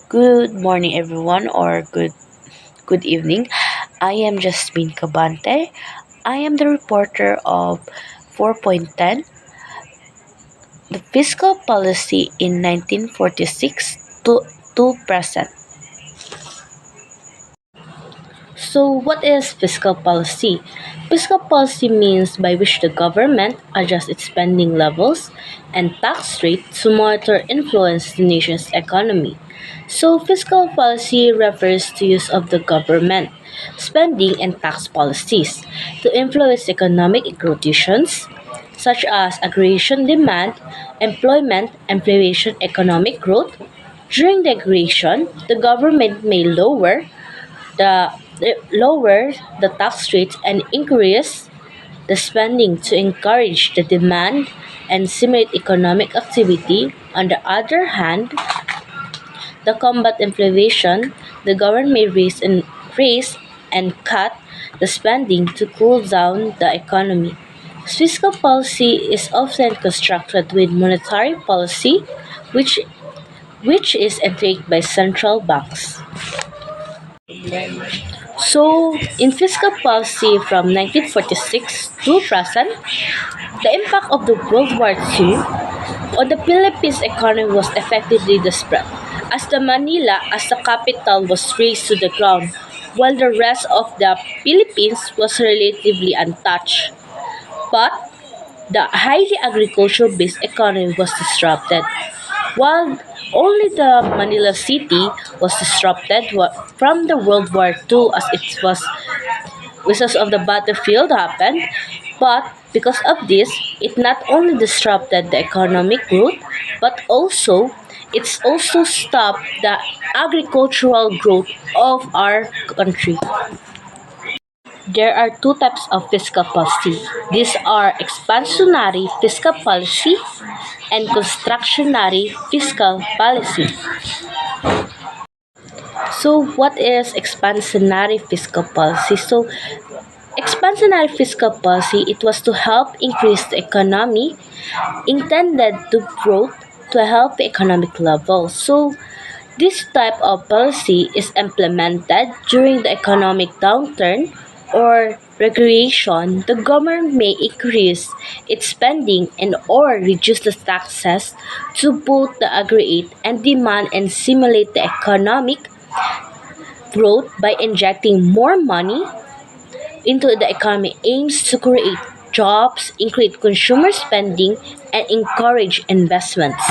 Good morning, everyone, or good evening. I am Jasmine Cabante. I am the reporter of 4.10, the fiscal policy in 1946 to present. So, what is fiscal policy? Fiscal policy means by which the government adjusts its spending levels and tax rate to monitor influence the nation's economy. So, fiscal policy refers to use of the government spending and tax policies to influence economic conditions such as aggregation demand, employment, inflation, economic growth. During the aggregation, the government may the lower the tax rates and increase the spending to encourage the demand and stimulate economic activity. On the other hand, to combat inflation, the government may raise and cut the spending to cool down the economy. Fiscal policy is often constructed with monetary policy, which which is enacted by central banks. So, in fiscal policy from 1946 to present, the impact of the World War II on the Philippines economy was effectively the spread, as the Manila as the capital was razed to the ground, while the rest of the Philippines was relatively untouched. But the highly agricultural-based economy was disrupted, while only the Manila city was disrupted from the World War II as it was because of the battlefield happened, but because of this, it not only disrupted the economic growth, but it's also stopped the agricultural growth of our country. There are two types of fiscal policy. These are expansionary fiscal policy and constructionary fiscal policy. So, what is expansionary fiscal policy? So, expansionary fiscal policy, it was to help increase the economy, intended to growth to a healthy economic level. So, this type of policy is implemented during the economic downturn or recreation. The government may increase its spending and or reduce the taxes to both the aggregate and demand and stimulate the economic growth by injecting more money into the economy aims to create jobs, increase consumer spending, and encourage investments.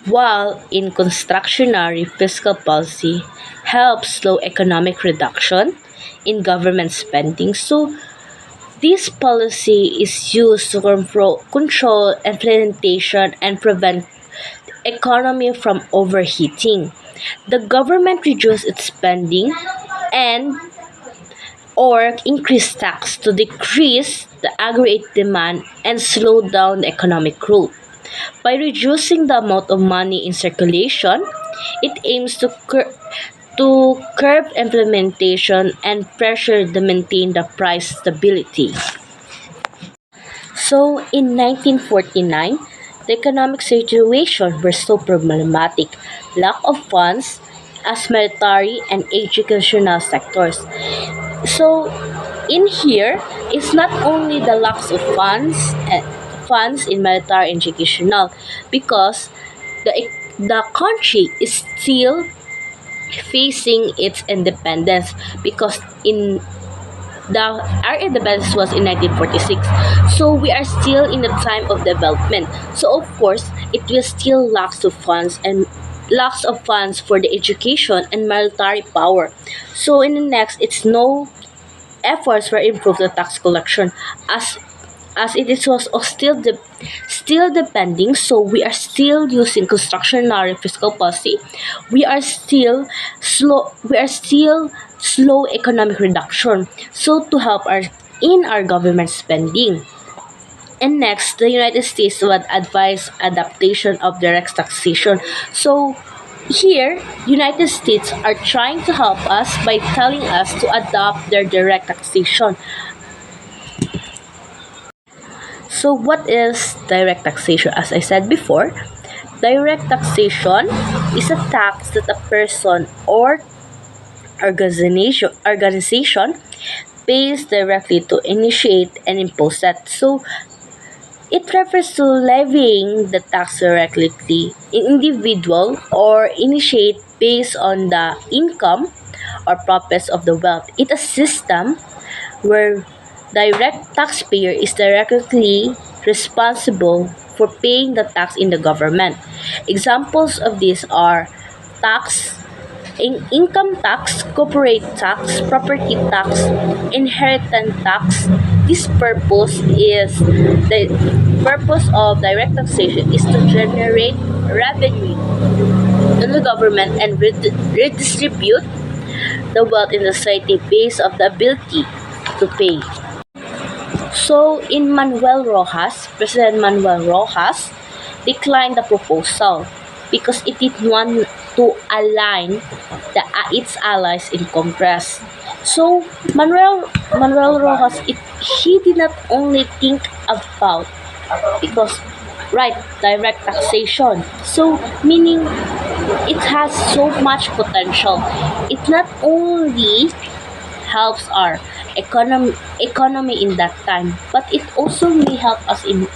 While in constructionary fiscal policy helps slow economic reduction in government spending. So this policy is used to control inflation and prevent economy from overheating. The government reduces its spending and or increase tax to decrease the aggregate demand and slow down the economic growth. By reducing the amount of money in circulation, it aims to curb implementation and pressure to maintain the price stability. So, in 1949, the economic situation was so problematic, lack of funds as military and educational sectors. So, in here, it's not only the lack of funds in military and educational, because the the country is still facing its independence, because in the our independence was in 1946, so we are still in the time of development. So of course it will still lacks of funds for the education and military power. So in the next, it's no efforts were improve the tax collection, as it is was still depending. So we are still using constructionary fiscal policy. We are still slow economic reduction, so to help our government spending. And next, the United States would advise adaptation of direct taxation. So here, United States are trying to help us by telling us to adopt their direct taxation. So what is direct taxation? As I said before, Direct taxation is a tax that a person or organization pays directly to initiate and impose that. So it refers to levying the tax directly in individual or initiate based on the income or profits of the wealth. It is a system where direct taxpayer is directly responsible for paying the tax in the government. Examples of these are tax income tax, corporate tax, property tax, inheritance tax. This the purpose of direct taxation is to generate revenue to the government and redistribute the wealth in the society based on the ability to pay. So in President Manuel Rojas declined the proposal because it did want to align its allies in Congress. So Manuel Rojas, he did not only think about because right direct taxation. So meaning it has so much potential. It not only helps our economy in that time, but it also may help us in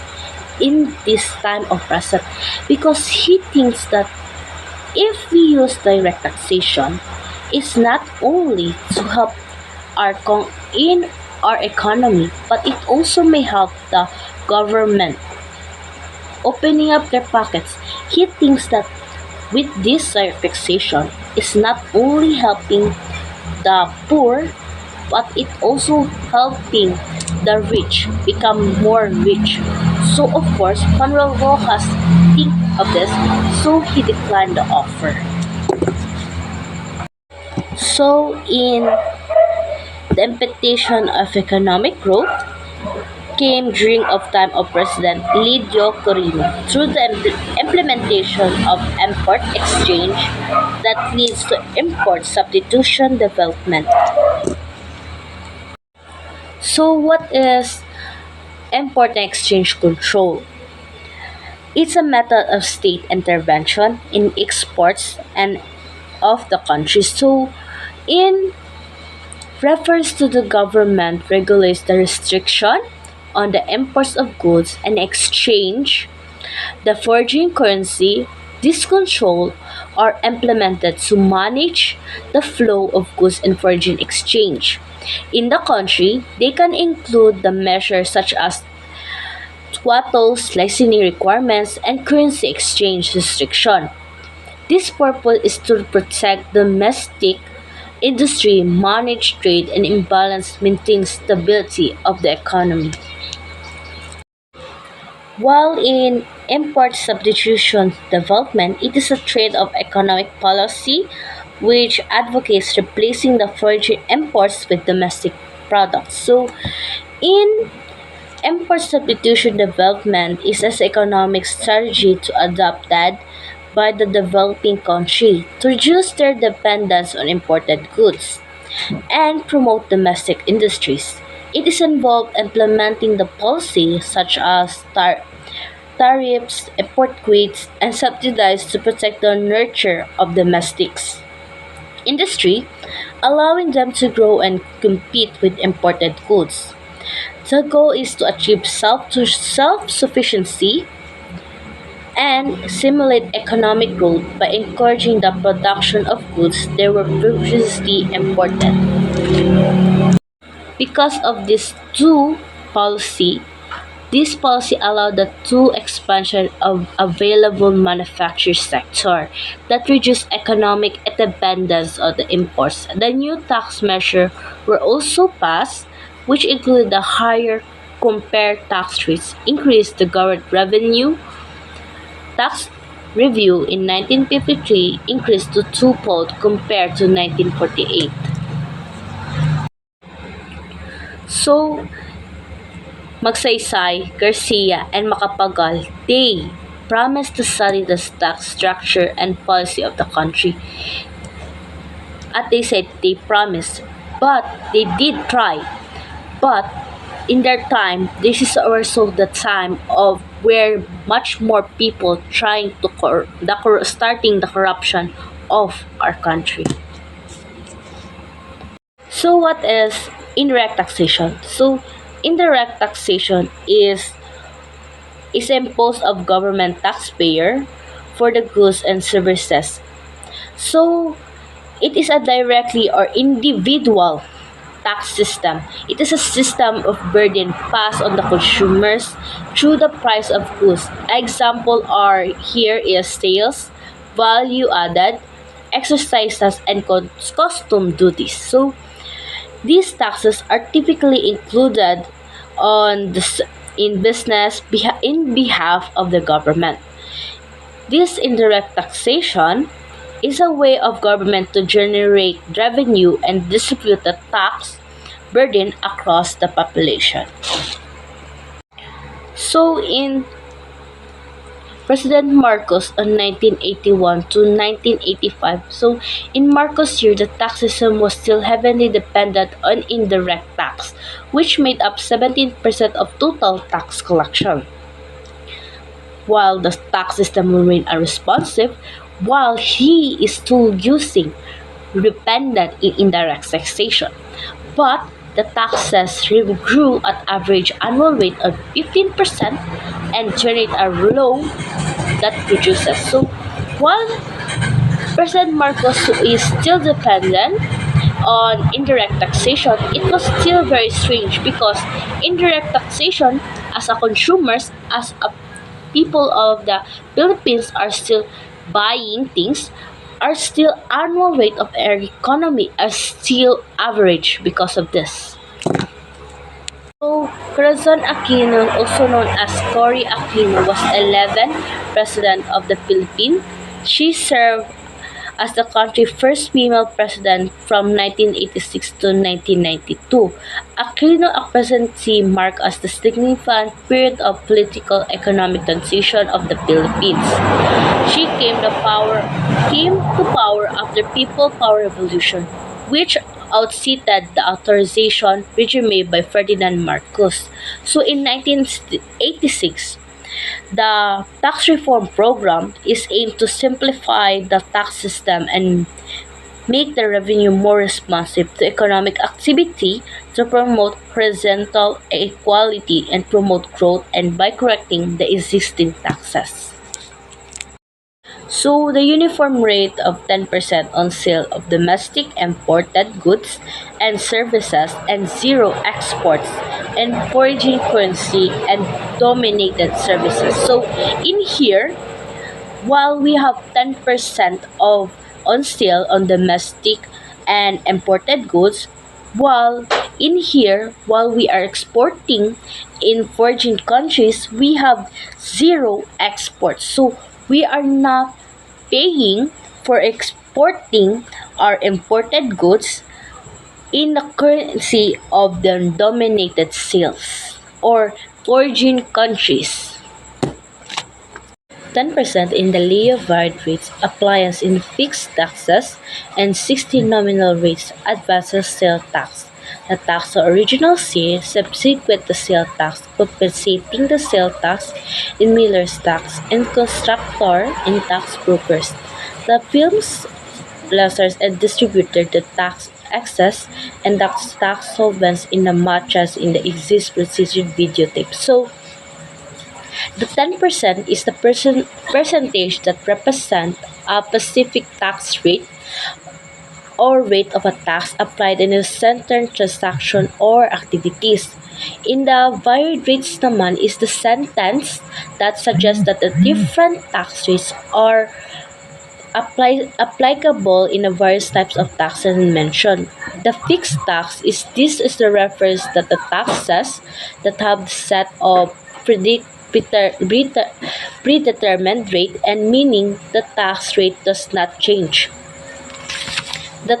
this time of present because he thinks that if we use direct taxation, it's not only to help in our economy, but it also may help the government opening up their pockets. He thinks that with this direct taxation, it's not only helping the poor, but it also helping the rich become more rich. So of course, Manuel Rojas think of this, so he declined the offer. So in the implementation of economic growth came during of time of President Lidio Corino through the implementation of import exchange that leads to import substitution development. So what is import and exchange control? It's a method of state intervention in exports and of the country. So in refers to the government regulates the restriction on the imports of goods and exchange the foreign currency. This control are implemented to manage the flow of goods and foreign exchange. In the country, they can include the measures such as twattles, licensing requirements, and currency exchange restriction. This purpose is to protect domestic industry, manage trade, and imbalance maintain stability of the economy. While in import substitution development, it is a trade of economic policy which advocates replacing the foreign imports with domestic products. So, in import substitution development is an economic strategy to adopted by the developing country to reduce their dependence on imported goods and promote domestic industries. It is involved implementing the policy such as tariffs, import quotas, and subsidies to protect the nurture of domestic industry, allowing them to grow and compete with imported goods. The goal is to achieve self-sufficiency and stimulate economic growth by encouraging the production of goods that were previously imported. Because of this policy allowed the two expansion of available manufacturing sector that reduced economic dependence on the imports. The new tax measures were also passed, which included the higher compared tax rates, increased the government revenue tax review in 1953 increased to twofold compared to 1948. So, Magsaysay, Garcia, and Macapagal, they promised to study the tax structure and policy of the country. At they said they promised, but they did try. But in their time, this is also the time of where much more people trying to starting the corruption of our country. So what is indirect taxation? So indirect taxation is imposed of government taxpayer for the goods and services. So it is a directly or individual tax system. It is a system of burden passed on the consumers through the price of goods. Example are here is sales, value added, exercises, and custom duties. So these taxes are typically included on in business in behalf of the government. This indirect taxation is a way of government to generate revenue and distribute the tax burden across the population. So in President Marcos on 1981 to 1985. So in Marcos' year, the tax system was still heavily dependent on indirect tax, which made up 17% of total tax collection. While the tax system remained unresponsive, while he is still using dependent in indirect taxation. But the taxes grew at average annual rate of 15% and generate a low that produces. So while President Marcos is still dependent on indirect taxation, it was still very strange because indirect taxation as a consumers, as a people of the Philippines are still buying things, are still annual rate of our economy are still average because of this. So, Corazon Aquino, also known as Cory Aquino, was 11th President of the Philippines. She served as the country's first female president from 1986 to 1992. Aquino's presidency marked as the significant period of political economic transition of the Philippines. She came to power after People Power Revolution, which outseated the authorization regime by Ferdinand Marcos. So in 1986, the tax reform program is aimed to simplify the tax system and make the revenue more responsive to economic activity to promote horizontal equality and promote growth and by correcting the existing taxes. So the uniform rate of 10% on sale of domestic imported goods and services and zero exports and foreign currency and dominated services. So in here, while we have 10% of on sale on domestic and imported goods, while in here, while we are exporting in foreign countries, we have zero exports. So we are not paying for exporting our imported goods in the currency of the dominated sales or foreign countries. 10% in the Leo varied rates applies in fixed taxes and 60 nominal rates advances sale tax. The tax on original sale subsequent to sale tax, compensating the sale tax in miller's tax and constructor and tax brokers. The films lessors and distributor the tax excess and tax solvents in the matches in the exist precision videotape. So the 10% is the percentage that represent a specific tax rate or rate of a tax applied in a certain transaction or activities. In the varied rates naman is the sentence that suggests that the different tax rates are applicable in the various types of taxes mentioned. The fixed tax is this is the reference that the taxes that have the set of predetermined rate and meaning the tax rate does not change. The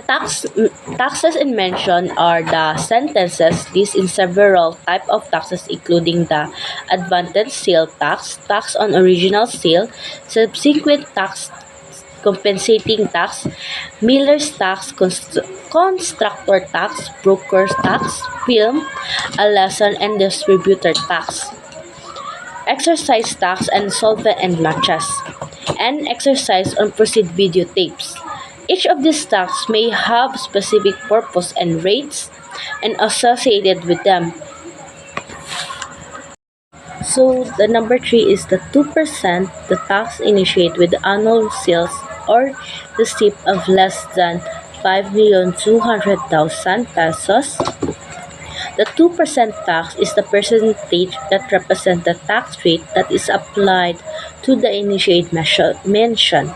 taxes in mention are the sentences listed in several types of taxes including the advantage sale tax, tax on original sale, subsequent tax, compensating tax, miller's tax, constructor tax, broker's tax, film, a lesson and distributor tax. exercise tax on solvent and matches, and exercise on proceed videotapes. Each of these tax may have specific purpose and rates and associated with them. So the number three is the 2%, the tax initiated with annual sales or receipt of less than 5,200,000 pesos. The 2% tax is the percentage that represents the tax rate that is applied to the initiate mentioned.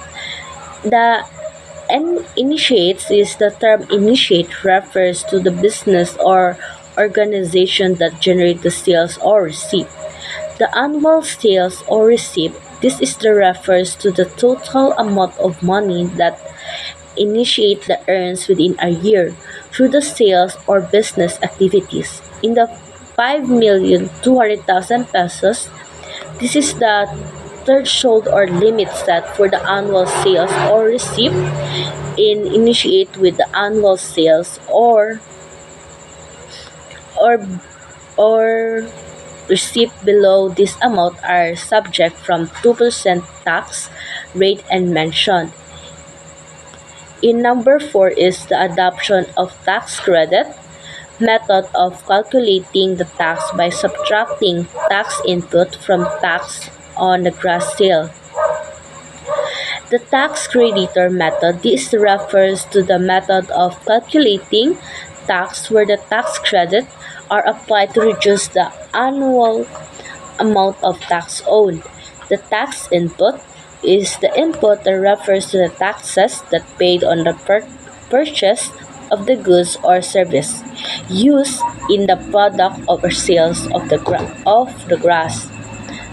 The initiates is the term initiate refers to the business or organization that generate the sales or receipt. The annual sales or receipt, this is the refers to the total amount of money that initiate the earns within a year through the sales or business activities. In the 5,200,000 pesos, this is the threshold or limit set for the annual sales or receipt in initiate with the annual sales or or receipt below this amount are subject from 2% tax rate and mentioned. In number 4 is the adoption of tax credit method of calculating the tax by subtracting tax input from tax on the gross sale. The tax creditor method, this refers to the method of calculating tax where the tax credit are applied to reduce the annual amount of tax owed. The tax input is the input that refers to the taxes that paid on the purchase of the goods or service used in the product or sales of the grass.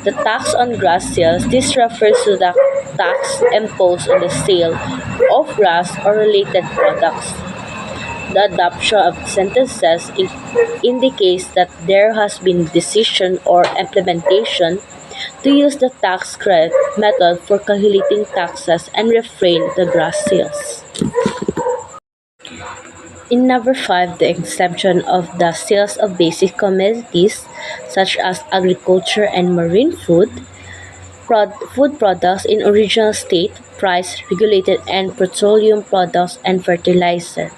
The tax on grass sales, this refers to the tax imposed on the sale of grass or related products. The adoption of sentences indicates that there has been decision or implementation to use the tax credit method for calculating taxes and refrain the grass sales. In number 5, the exemption of the sales of basic commodities such as agriculture and marine food products in original state, price regulated and petroleum products and fertilizer.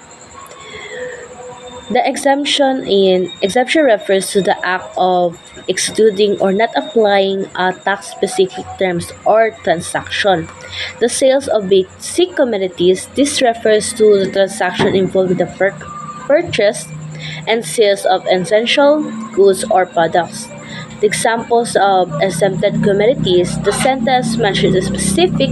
The exemption refers to the act of excluding or not applying a tax-specific terms or transaction. The sales of basic commodities, this refers to the transaction involving the purchase and sales of essential goods or products. The examples of exempted commodities, the sentence mentions the specific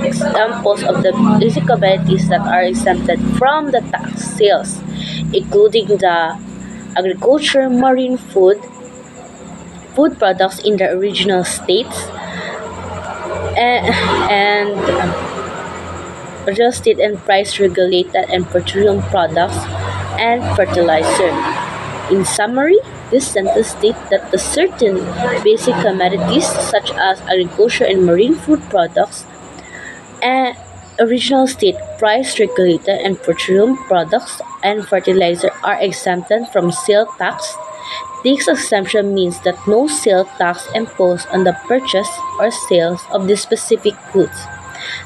examples of the basic commodities that are exempted from the tax sales, including the agriculture, marine food products in the original states, and real estate and price regulated and petroleum products and fertilizer. In summary, this sentence states that the certain basic commodities such as agriculture and marine food products and original state price regulated and petroleum products and fertilizer are exempted from sale tax. This exemption means that no sale tax imposed on the purchase or sales of the specific goods.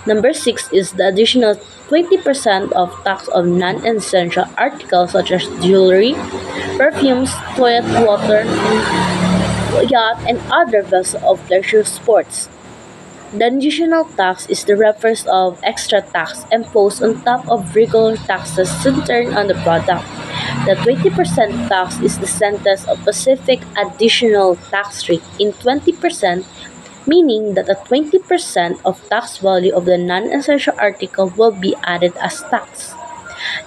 Number 6 is the additional 20% of tax on non-essential articles such as jewelry, perfumes, toilet water, yacht, and other vessels of leisure sports. The additional tax is the reverse of extra tax imposed on top of regular taxes centered on the product. The 20% tax is the sentence of specific additional tax rate in 20%, meaning that the 20% of tax value of the non-essential article will be added as tax.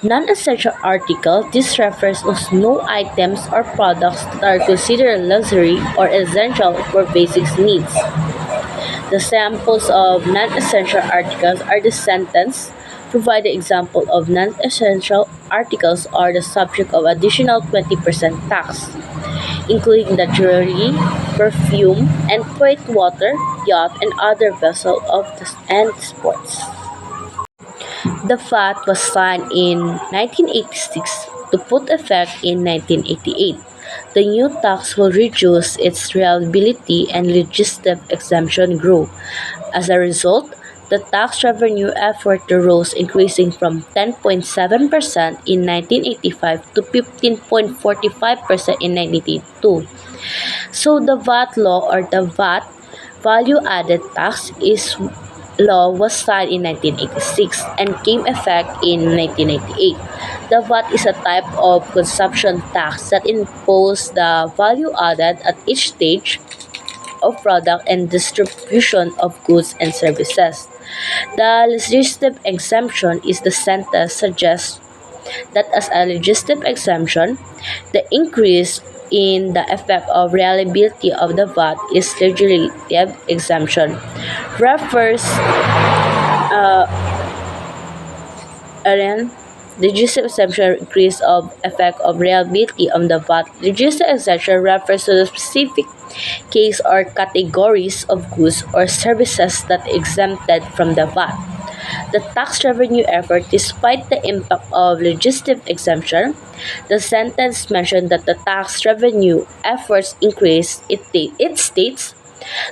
Non-essential article, this refers to no items or products that are considered luxury or essential for basic needs. The samples of non-essential articles are the sentence. Provide the example of non-essential articles are the subject of additional 20% tax, including the jewelry, perfume, and toilet water, yacht, and other vessels of and sports. The FAT was signed in 1986 to put effect in 1988. The new tax will reduce its reliability and legislative exemption grow. As a result, the tax revenue effort rose, increasing from 10.7% in 1985 to 15.45% in 1982. So the VAT law, or the VAT value added tax is law was signed in 1986 and came effect in 1998. The VAT is a type of consumption tax that imposes the value added at each stage of product and distribution of goods and services. The legislative exemption is the sentence suggests that as a legislative exemption, the increase in the effect of reliability of the VAT is legislative exemption. Refers Arian, legislative exemption increase of effect of reliability on the VAT. Legislative exemption refers to the specific case or categories of goods or services that exempted from the VAT. The tax revenue effort, despite the impact of legislative exemption, the sentence mentioned that the tax revenue efforts increased. It states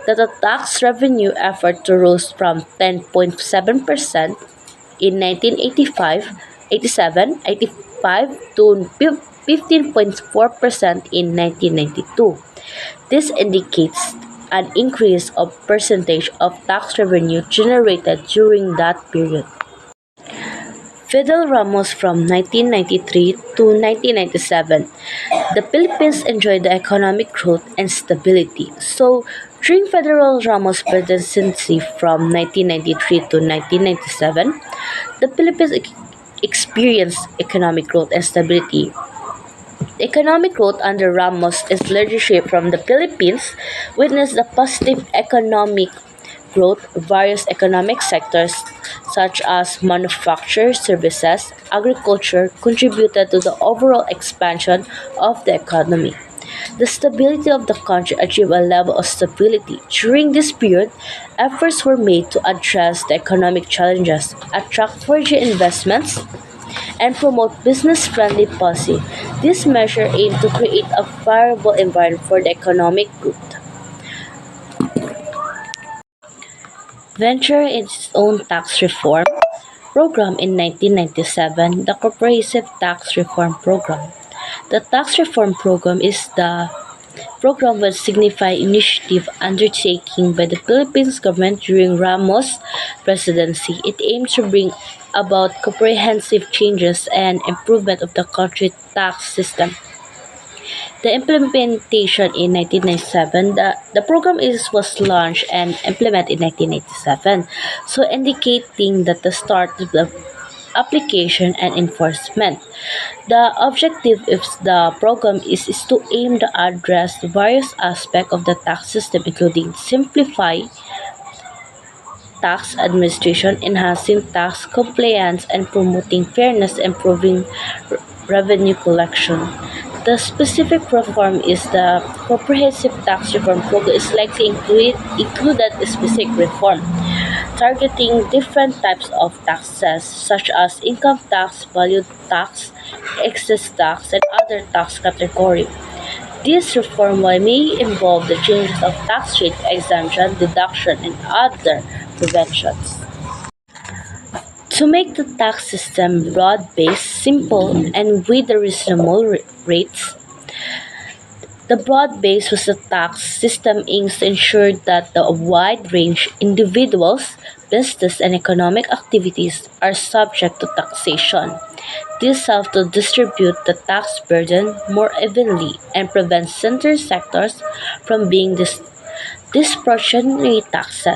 that the tax revenue effort rose from 10.7% in 1985, 87, 85 to 15.4% in 1992. This indicates an increase of percentage of tax revenue generated during that period. Fidel Ramos from 1993 to 1997, the Philippines enjoyed the economic growth and stability. So, during Federal Ramos' presidency from 1993 to 1997, the Philippines experienced economic growth and stability. Economic growth under Ramos' leadership from the Philippines witnessed the positive economic growth. Various economic sectors such as manufacture, services, agriculture contributed to the overall expansion of the economy. The stability of the country achieved a level of stability. During this period, efforts were made to address the economic challenges, attract foreign investments, and promote business-friendly policy. This measure aimed to create a favorable environment for the economic growth. Venture its own tax reform program in 1997, the Comprehensive Tax Reform Program. The tax reform program is the program was significant initiative undertaken by the Philippines government during Ramos' presidency. It aimed to bring about comprehensive changes and improvement of the country's tax system. The implementation in 1997, the program was launched and implemented in 1997, so indicating that the start of the application and enforcement. The objective of the program is to aim to address various aspects of the tax system, including simplify tax administration, enhancing tax compliance, and promoting fairness, improving revenue collection. The specific reform is the Comprehensive Tax Reform Program is likely included a specific reform targeting different types of taxes such as income tax, value tax, excess tax, and other tax categories. This reform may involve the changes of tax rate, exemption, deduction, and other preventions. To make the tax system broad-based, simple, and with the reasonable rates, the broad base was a tax system aims to ensure that a wide range individuals, business, and economic activities are subject to taxation. This helps to distribute the tax burden more evenly and prevents certain sectors from being disproportionately taxed.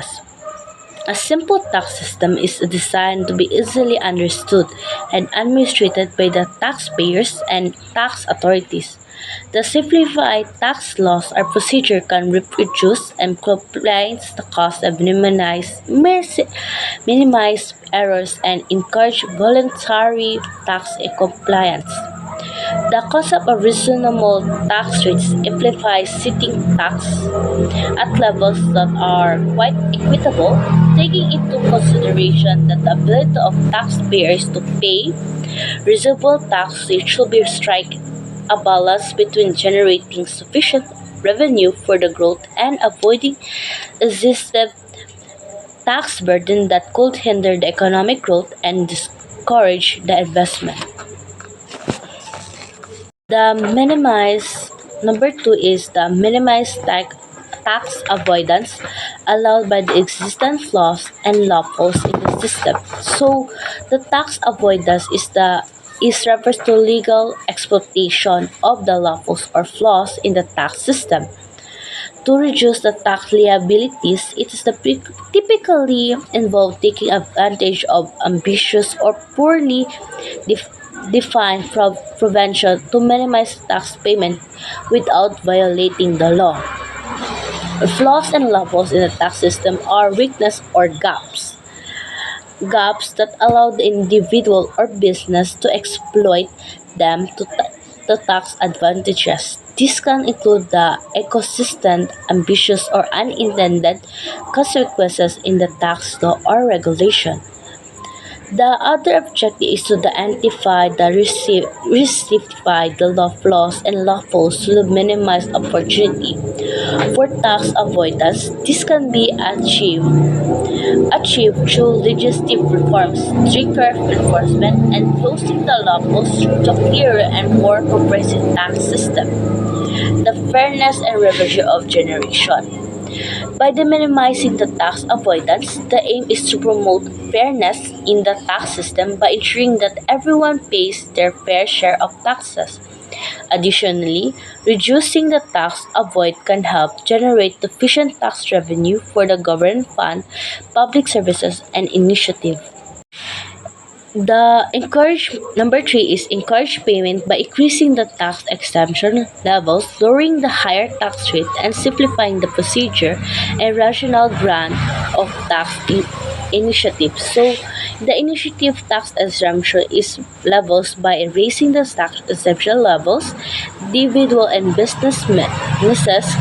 A simple tax system is designed to be easily understood and administered by the taxpayers and tax authorities. The simplified tax laws or procedure can reduce and compliance the cost and minimize errors and encourage voluntary tax compliance. The concept of reasonable tax rates implies setting tax at levels that are quite equitable, taking into consideration that the ability of taxpayers to pay reasonable tax rate should be a balance between generating sufficient revenue for the growth and avoiding excessive tax burden that could hinder the economic growth and discourage the investment. The minimize Number two is the minimize tax avoidance allowed by the existing flaws and loopholes in the system. So the tax avoidance is refers to legal exploitation of the loopholes or flaws in the tax system. To reduce the tax liabilities, it is typically involved taking advantage of ambitious or poorly def- defined prevention to minimize tax payment without violating the law. Flaws and loopholes in the tax system are weakness or gaps that allow the individual or business to exploit them to tax advantages. This can include the ecosystem, ambitious or unintended consequences in the tax law or regulation. The other objective is to identify rectify the law flaws and loopholes to minimize opportunity for tax avoidance. This can be achieved through legislative reforms, stricter enforcement, and closing the loopholes to clearer and more comprehensive tax system. The fairness and revenue of generation. By minimizing the tax avoidance, the aim is to promote fairness in the tax system by ensuring that everyone pays their fair share of taxes. Additionally, reducing the tax avoid can help generate sufficient tax revenue for the government fund, public services, and initiative. The encourage Number three is encourage payment by increasing the tax exemption levels, lowering the higher tax rate, and simplifying the procedure and rational grant of initiatives. So, the initiative tax exemption is levels by raising the tax exemption levels. Individual and businesses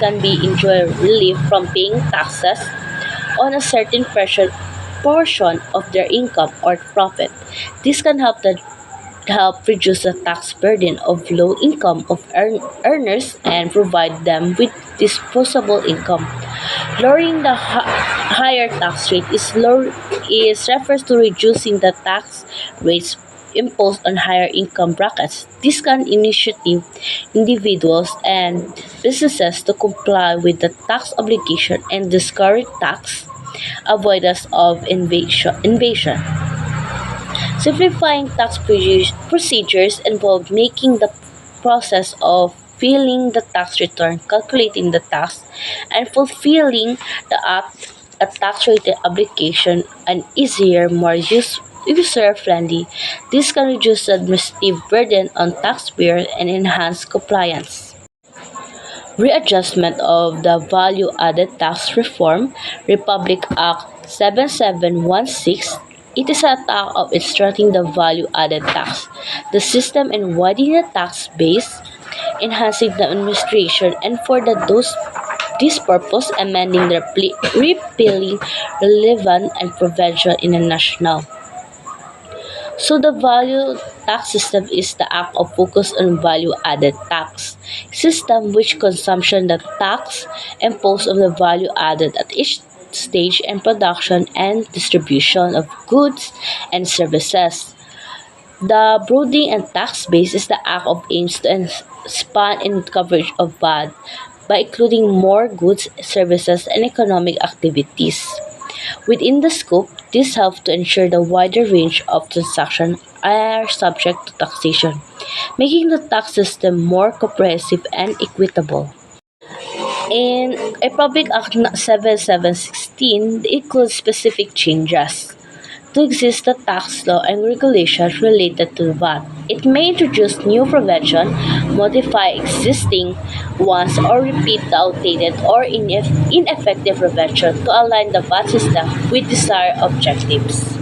can be enjoy relief from paying taxes on a certain portion of their income or profit. This can help reduce the tax burden of low income of earners and provide them with disposable income. Lowering the higher tax rate is refers to reducing the tax rates imposed on higher income brackets. This can initiative individuals and businesses to comply with the tax obligation and discourage tax avoidance of invasion. Simplifying tax procedures involve making the process of filing the tax return, calculating the tax, and fulfilling a tax related application an easier, more user friendly. This can reduce the administrative burden on taxpayers and enhance compliance. Readjustment of the Value Added Tax Reform, Republic Act 7716. It is a act of instructing the value added tax, the system and widening the tax base, enhancing the administration, and for this purpose, amending, repealing relevant and provincial in a national. So the value tax system is the act of focus on value added tax system which consumption the tax imposed on the value added at each stage and production and distribution of goods and services. The broadening and tax base is the act of aims to expand in coverage of VAT by including more goods, services, and economic activities. Within the scope, this helps to ensure the wider range of transactions are subject to taxation, making the tax system more comprehensive and equitable. In Republic Act 7716, it includes specific changes to exist the tax law and regulations related to VAT. It may introduce new provision, modify existing ones, or repeat the outdated or ineffective provision to align the VAT system with desired objectives.